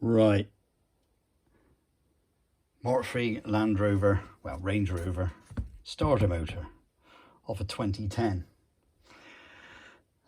Right. Mark III Land Rover, well, Range Rover starter motor off a 2010.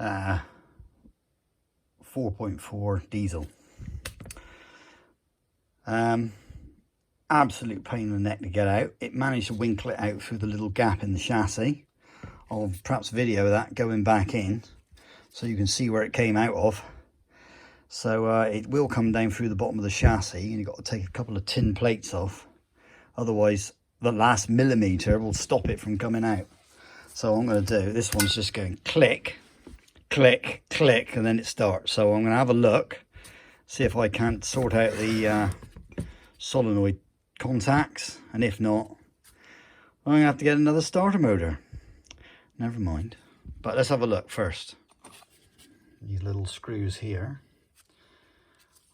4.4 diesel. Absolute pain in the neck to get out. It managed to winkle it out through the little gap in the chassis. I'll perhaps video that going back in so you can see where it came out of. So it will come down through the bottom of the chassis, and you've got to take a couple of tin plates off. Otherwise, the last millimetre will stop it from coming out. So I'm going to do, this one's just going click, click, click, and then it starts. So I'm going to have a look, see if I can't sort out the solenoid contacts, and if not, I'm going to have to get another starter motor. Never mind. But let's have a look first. These little screws here,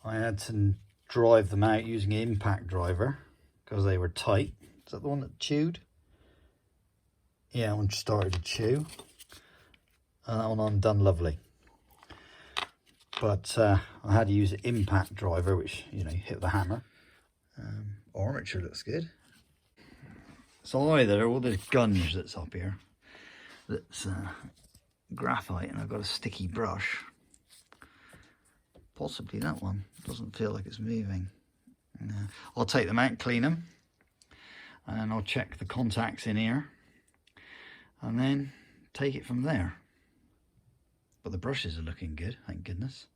I had to drive them out using an impact driver because they were tight. Is that the one that chewed? Yeah, that one started to chew. And that one undone lovely. But I had to use an impact driver, which, you know, hit the hammer. Armature looks good. So either all this gunge that's up here, that's graphite, and I've got a sticky brush. Possibly that one. Doesn't feel like it's moving. I'll take them out, clean them, and then I'll check the contacts in here, and then take it from there. But the brushes are looking good, thank goodness.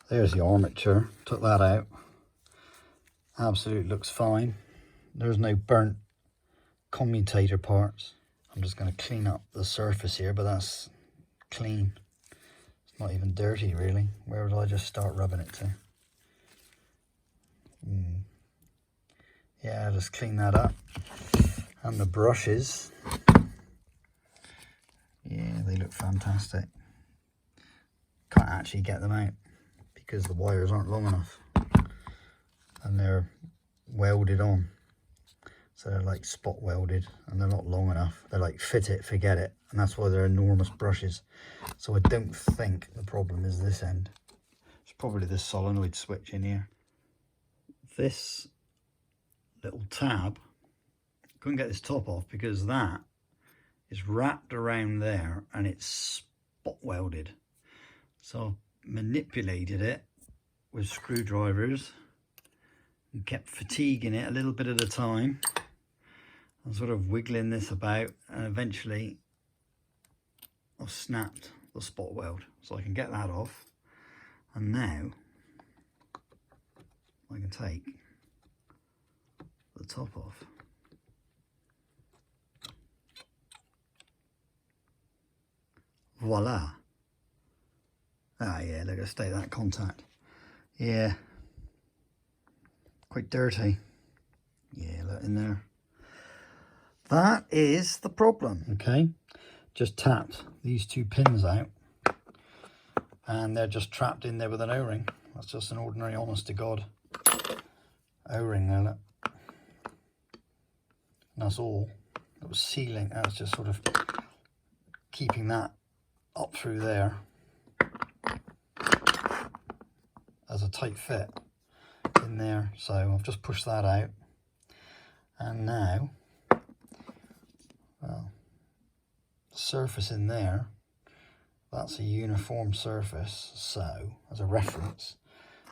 There's the armature. Took that out. Absolutely looks fine. There's no burnt commutator parts. I'm just going to clean up the surface here, but that's clean. It's not even dirty really. Where would I just start rubbing it to? Yeah, I'll just clean that up. And the brushes, yeah, they look fantastic. Can't actually get them out because the wires aren't long enough. And they're welded on. So they're like spot welded, and they're not long enough. They're like fit it, forget it. And that's why they're enormous brushes. So I don't think the problem is this end. It's probably this solenoid switch in here. This little tab, couldn't get this top off because that is wrapped around there and it's spot welded. So I manipulated it with screwdrivers and kept fatiguing it a little bit at a time. I'm sort of wiggling this about, and eventually I've snapped the spot weld, so I can get that off. And now I can take the top off. Voila. Ah yeah, look, let's take that contact. Yeah, quite dirty. Yeah, look in there. That is the problem. Okay, just tapped these two pins out and they're just trapped in there with an O-ring. That's just an ordinary, honest to God O-ring there, look. And that's all. It was sealing, that's just sort of keeping that up through there as a tight fit in there. So I've just pushed that out, and now, well, the surface in there, that's a uniform surface, so as a reference,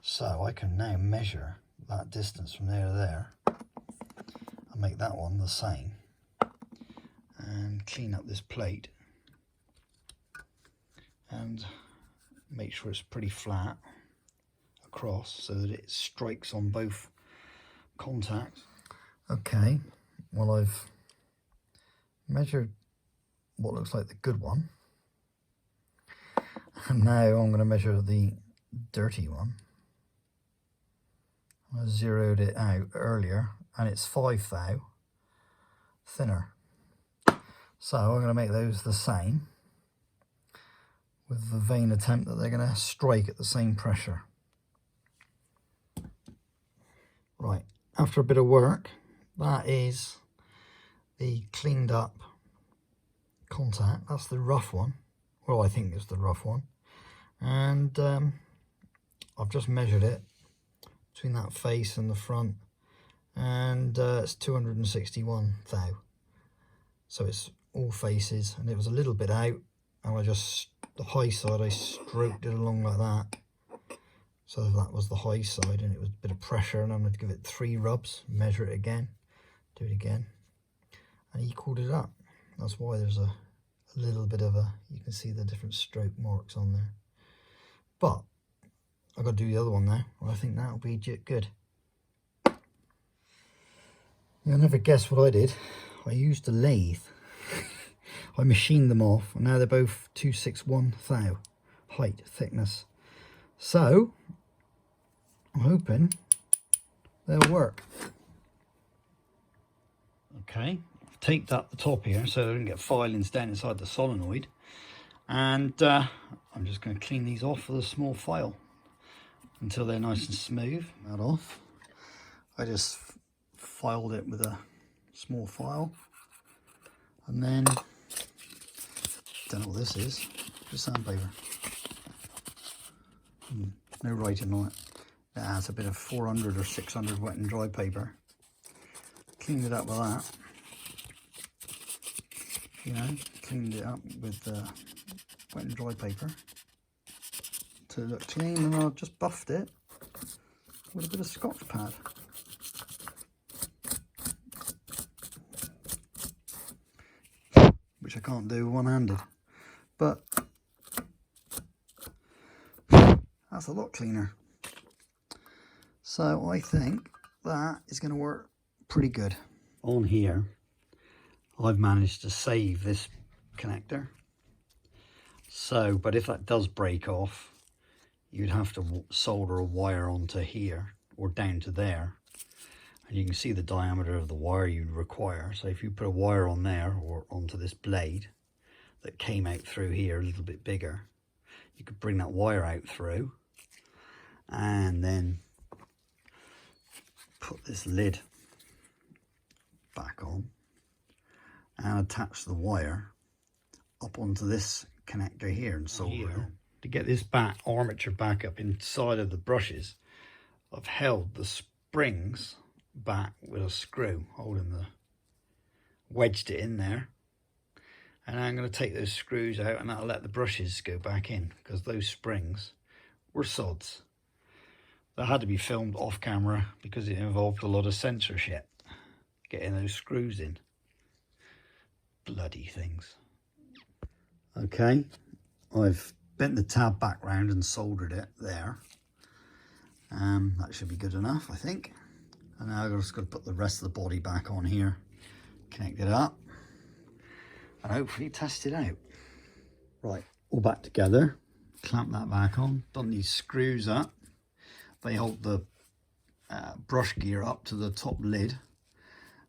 so I can now measure that distance from there to there and make that one the same, and clean up this plate and make sure it's pretty flat across so that it strikes on both contacts. Okay, well, I've measured what looks like the good one, and now I'm going to measure the dirty one. I zeroed it out earlier and it's 5 thou thinner, so I'm going to make those the same with the vain attempt that they're going to strike at the same pressure. Right, after a bit of work, that is the cleaned up contact. That's the rough one. Well, I think it's the rough one. And I've just measured it between that face and the front, and it's 261 thou. So it's all faces, and it was a little bit out, and I just, the high side, I stroked it along like that. So that was the high side, and it was a bit of pressure, and I'm going to give it 3 rubs, measure it again, do it again, and equaled it up. That's why there's a little bit of a, you can see the different stroke marks on there. But I've got to do the other one now, and I think that'll be good. You'll never guess what I did. I used a lathe. I machined them off, and now they're both 261 thou height, thickness. So I'm hoping they'll work. Okay, I've taped up the top here so I don't get filings down inside the solenoid, and I'm just going to clean these off with a small file until they're nice and smooth. That off. I just filed it with a small file, and then don't know what this is, just sandpaper. No writing on it. It has a bit of 400 or 600 wet and dry paper. Cleaned it up with that. You know, cleaned it up with wet and dry paper to look clean, and I've just buffed it with a bit of Scotch pad. Which I can't do one-handed, but that's a lot cleaner. So I think that is going to work pretty good. On here, I've managed to save this connector. So, but if that does break off, you'd have to solder a wire onto here or down to there. And you can see the diameter of the wire you'd require. So if you put a wire on there or onto this blade that came out through here a little bit bigger, you could bring that wire out through and then put this lid back on and attach the wire up onto this connector here and solder it. To get this back armature back up inside of the brushes, I've held the springs back with a screw holding the, wedged it in there, and I'm going to take those screws out, and that'll let the brushes go back in, because those springs were sods. That had to be filmed off camera because it involved a lot of censorship getting those screws in. Bloody things. Okay, I've bent the tab back round and soldered it there. That should be good enough, I think. And now I've just got to put the rest of the body back on here, connect it up, and hopefully test it out. Right, all back together. Clamp that back on. Done these screws up. They hold the brush gear up to the top lid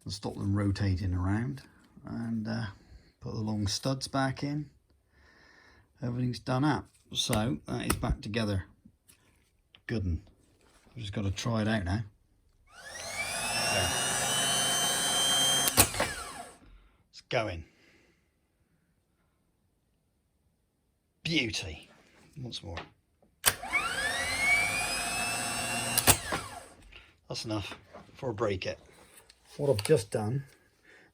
and stop them rotating around. And put the long studs back in. Everything's done up. So that is back together. Good 'un. I've just got to try it out now. It's going. Beauty. Once more. That's enough before I break it. What I've just done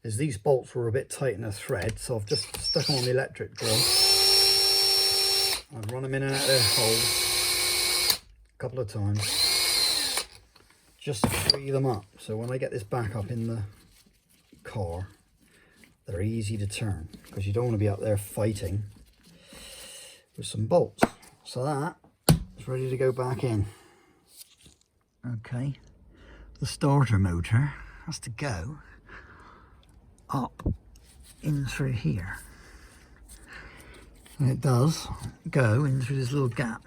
is these bolts were a bit tight in the thread, so I've just stuck them on the electric drill. I've run them in and out of their holes a couple of times just to free them up, so when I get this back up in the car they're easy to turn, because you don't want to be up there fighting with some bolts. So that is ready to go back in. Okay, the starter motor has to go up in through here, and it does go in through this little gap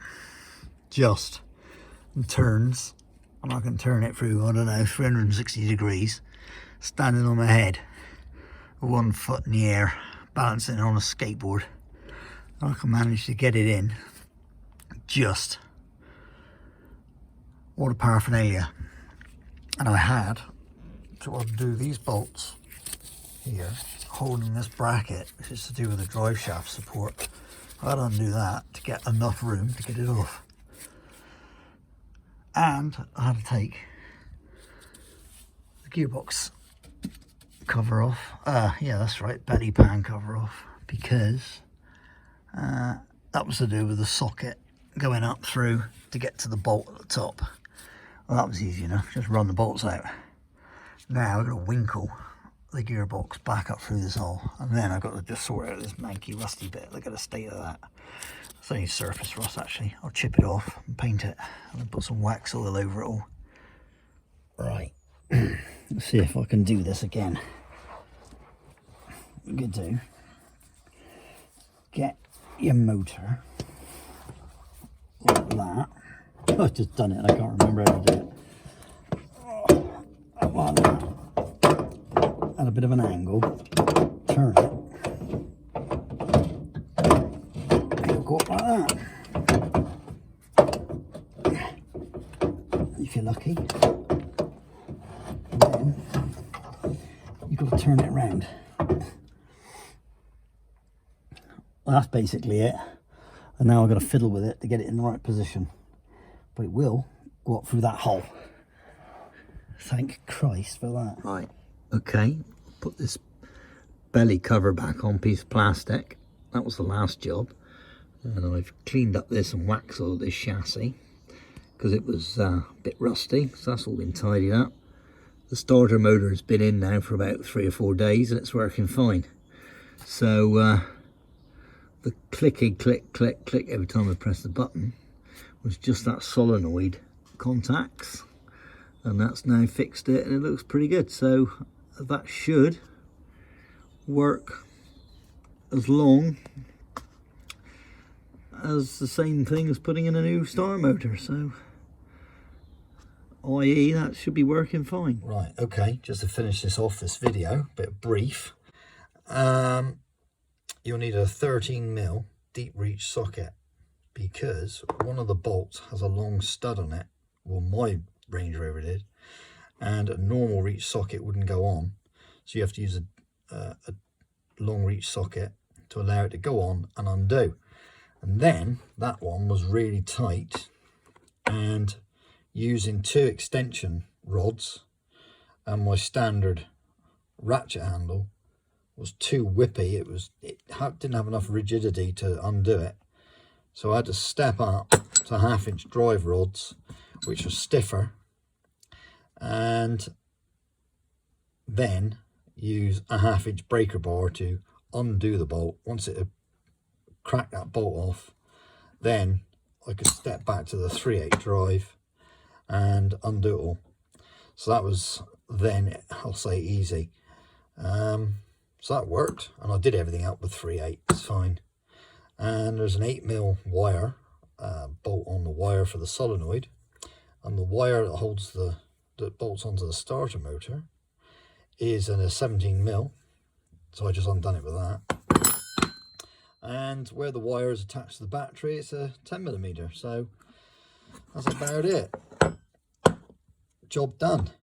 just, and turns, and I can turn it through, I don't know, 360 degrees standing on my head, 1 foot in the air, balancing on a skateboard. I can manage to get it in. Just what a paraphernalia. And I had to undo these bolts here holding this bracket, which is to do with the drive shaft support. I had to undo that to get enough room to get it off. And I had to take the gearbox cover off. Yeah, that's right, belly pan cover off, because that was to do with the socket going up through to get to the bolt at the top. Well, that was easy enough, just run the bolts out. Now I've got to winkle the gearbox back up through this hole, and then I've got to just sort out this manky rusty bit. Look at the state of that. It's only surface rust actually. I'll chip it off and paint it and then put some wax oil over it all. Right, let's see if I can do this again. What you could do, get your motor like that. Oh, I've just done it and I can't remember how to do it. Like that. At a bit of an angle, turn it. It'll go up like that. If you're lucky. And then you've got to turn it around. Well, that's basically it. And now I've got to fiddle with it to get it in the right position. But it will go up through that hole. Thank Christ for that. Right, okay, put this belly cover back on, piece of plastic. That was the last job. And I've cleaned up this and waxed all this chassis because it was a bit rusty, so that's all been tidied up. The starter motor has been in now for about 3 or 4 days and it's working fine. So the clicking, click, click, click every time I press the button was just that solenoid contacts, and that's now fixed it and it looks pretty good. So that should work as long as the same thing as putting in a new starter motor, so i.e. that should be working fine. Right, okay, just to finish this off, this video, a bit brief, you'll need a 13mm deep reach socket, because one of the bolts has a long stud on it. Well, my Range Rover did, and a normal reach socket wouldn't go on, so you have to use a long reach socket to allow it to go on and undo. And then that one was really tight, and using 2 extension rods and my standard ratchet handle was too whippy. It didn't have enough rigidity to undo it, so I had to step up to 1/2 inch drive rods, which are stiffer, and then use a 1/2 inch breaker bar to undo the bolt. Once it had cracked that bolt off, then I could step back to the 3/8 drive and undo it all. So that was then, I'll say, easy. So that worked, and I did everything up with 3/8, it's fine. And there's an 8mm wire, bolt on the wire for the solenoid, and the wire that holds that bolts onto the starter motor is in a 17mm, so I just undone it with that. And where the wire is attached to the battery, it's a 10mm, so that's about it. Job done.